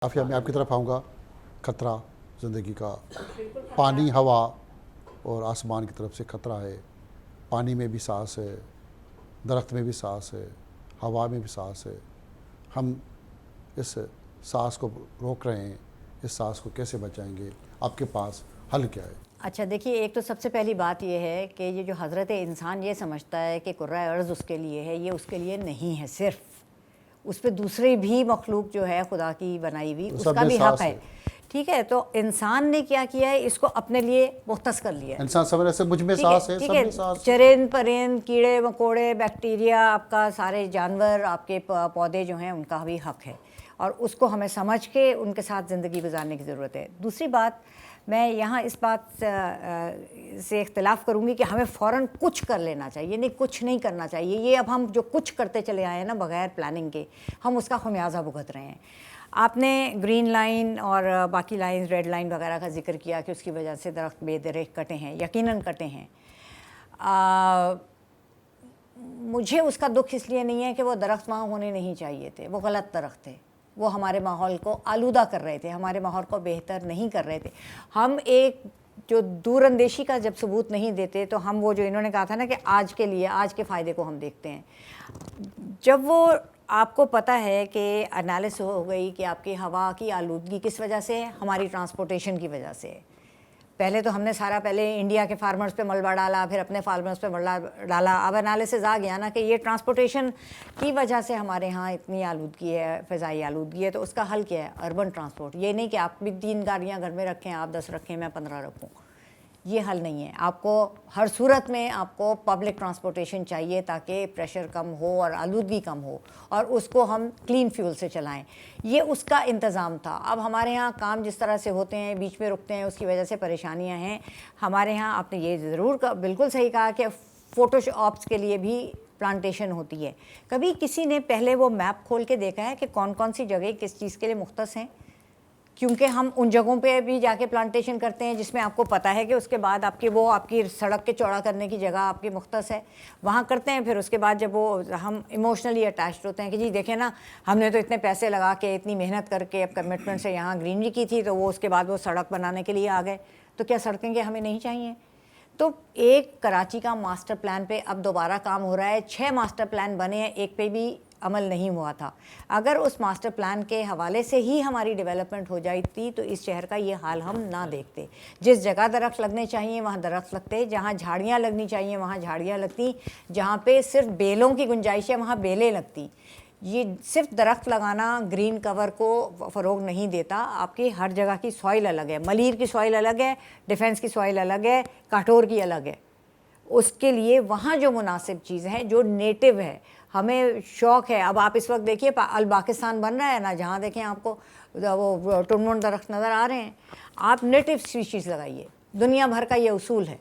काफ़िया मैं आपकी तरफ आऊँगा। खतरा ज़िंदगी का, पानी, हवा और आसमान की तरफ से खतरा है। पानी में भी सांस है, दरख्त में भी सांस है, हवा में भी सांस है। हम इस सांस को रोक रहे हैं, इस सांस को कैसे बचाएंगे? आपके पास हल क्या है? अच्छा देखिए, एक तो सबसे पहली बात ये है कि ये जो हज़रत इंसान ये समझता है कि कुर्रा अर्ज़ उसके लिए है, ये उसके लिए नहीं है। सिर्फ उस पे दूसरे भी मखलूक जो है खुदा की बनाई हुई, उसका भी हक़ है। ठीक है, तो इंसान ने क्या किया है, इसको अपने लिए मुख्तस कर लिया है। इंसान समझ से मुझ में सांस है, सब में सांस। चरिंद परिंद, कीड़े मकोड़े, बैक्टीरिया, आपका सारे जानवर, आपके पौधे जो हैं, उनका भी हक़ है और उसको हमें समझ के उनके साथ ज़िंदगी गुजारने की ज़रूरत है। दूसरी बात, मैं यहाँ इस बात से इख्तिलाफ़ करूँगी कि हमें फ़ौरन कुछ कर लेना चाहिए। नहीं, कुछ नहीं करना चाहिए। ये अब हम जो कुछ करते चले आए हैं ना बग़ैर प्लानिंग के, हम उसका ख़मियाज़ा भुगत रहे हैं। आपने ग्रीन लाइन और बाकी लाइन्स, रेड लाइन वगैरह का ज़िक्र किया कि उसकी वजह से दरख्त बेदरेक कटे हैं, यकीनन कटे हैं। मुझे उसका दुख इसलिए नहीं है कि वो दरख्त वहाँ होने नहीं चाहिए थे, वो गलत दरख्त थे। वो हमारे माहौल को आलूदा कर रहे थे, हमारे माहौल को बेहतर नहीं कर रहे थे। हम एक जो दूरअंदेशी का जब सबूत नहीं देते, तो हम वो जो इन्होंने कहा था ना कि आज के लिए, आज के फ़ायदे को हम देखते हैं। जब वो आपको पता है कि एनालिसिस हो गई कि आपकी हवा की आलूदगी किस वजह से है, हमारी ट्रांसपोर्टेशन की वजह से है। पहले तो हमने पहले इंडिया के फार्मर्स पे मलबा डाला, फिर अपने फार्मर्स पे मलबा डाला। अब एनालिसिस आ गया ना कि ये ट्रांसपोर्टेशन की वजह से हमारे यहाँ इतनी आलूदगी है, फ़िज़ाई आलूदगी है। तो उसका हल क्या है? Urban transport. ये नहीं कि आप भी 3 गाड़ियाँ घर में रखें, आप 10 रखें, मैं 15 रखूँ, ये हल नहीं है। आपको हर सूरत में आपको पब्लिक ट्रांसपोर्टेशन चाहिए ताकि प्रेशर कम हो और आलूदगी कम हो और उसको हम क्लीन फ्यूल से चलाएं। ये उसका इंतज़ाम था। अब हमारे यहाँ काम जिस तरह से होते हैं, बीच में रुकते हैं, उसकी वजह से परेशानियाँ हैं हमारे यहाँ। आपने ये ज़रूर बिल्कुल सही कहा कि फ़ोटोशॉप्स के लिए भी प्लांटेशन होती है। कभी किसी ने पहले वो मैप खोल के देखा है कि कौन कौन सी जगह किस चीज़ के लिए मुख्तस हैं? क्योंकि हम उन जगहों पे भी जाके प्लांटेशन करते हैं जिसमें आपको पता है कि उसके बाद आपकी सड़क के चौड़ा करने की जगह आपकी मुख्तस है, वहाँ करते हैं। फिर उसके बाद जब वो हम इमोशनली अटैच्ड होते हैं कि जी देखें ना, हमने तो इतने पैसे लगा के, इतनी मेहनत करके, अब कमिटमेंट से यहाँ ग्रीनरी की थी, तो वो उसके बाद वो सड़क बनाने के लिए आ गए। तो क्या सड़कें के हमें नहीं चाहिए? तो एक कराची का मास्टर प्लान पे अब दोबारा काम हो रहा है। 6 मास्टर प्लान बने हैं, एक पे भी अमल नहीं हुआ था। अगर उस मास्टर प्लान के हवाले से ही हमारी डेवलपमेंट हो जाती तो इस शहर का ये हाल हम ना देखते। जिस जगह दरख्त लगने चाहिए वहाँ दरख्त लगते, जहाँ झाड़ियाँ लगनी चाहिए वहाँ झाड़ियाँ लगती, जहाँ पे सिर्फ बेलों की गुंजाइश है वहाँ बेलें लगती। ये सिर्फ दरख्त लगाना ग्रीन कवर को फ़रोग नहीं देता। आपकी हर जगह की सॉइल अलग है। मलीर की सॉइल अलग है, डिफेंस की सॉइल अलग है, काठौर की अलग है। उसके लिए वहाँ जो मुनासिब चीज़ है, जो नेटिव है, हमें शौक़ है। अब आप इस वक्त देखिए अल पाकिस्तान बन रहा है ना, जहाँ देखें आपको वो टुनमुन दरख्त नज़र आ रहे हैं। आप नेटिव स्पीशीज़ लगाइए। दुनिया भर का ये उसूल है।